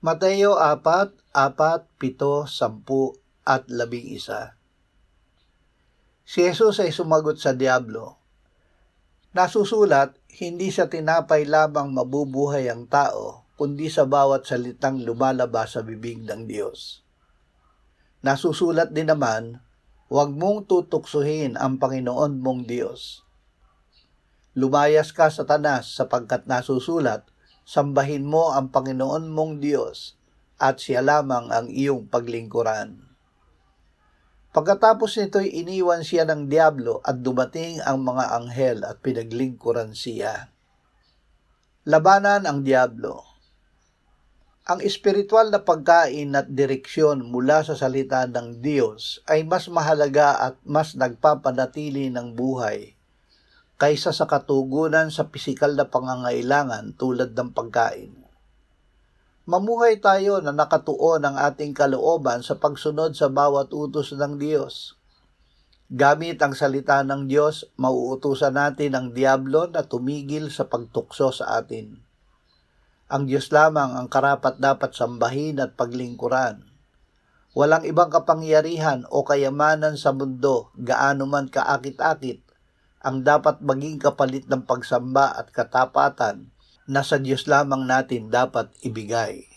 Mateo 4, 4, 7, 10, at 11. Si Jesus ay sumagot sa diablo, "Nasusulat, hindi sa tinapay lamang mabubuhay ang tao, kundi sa bawat salitang lumalabas sa bibig ng Diyos." Nasusulat din naman, "Huwag mong tutuksohin ang Panginoon mong Diyos." Lumayas ka, Satanas, sapagkat nasusulat, "Sambahin mo ang Panginoon mong Diyos, at siya lamang ang iyong paglingkuran." Pagkatapos nito'y iniwan siya ng diablo at dumating ang mga anghel at pinaglingkuran siya. Labanan ang diablo. Ang espiritual na pagkain at direksyon mula sa salita ng Diyos ay mas mahalaga at mas nagpapanatili ng buhay kaysa sa katugunan sa pisikal na pangangailangan tulad ng pagkain. Mamuhay tayo na nakatuon ang ating kalooban sa pagsunod sa bawat utos ng Diyos. Gamit ang salita ng Diyos, mauutusan natin ang diablo na tumigil sa pagtukso sa atin. Ang Diyos lamang ang karapat-dapat sambahin at paglingkuran. Walang ibang kapangyarihan o kayamanan sa mundo, gaano man kaakit-akit, ang dapat maging kapalit ng pagsamba at katapatan na sa Diyos lamang natin dapat ibigay.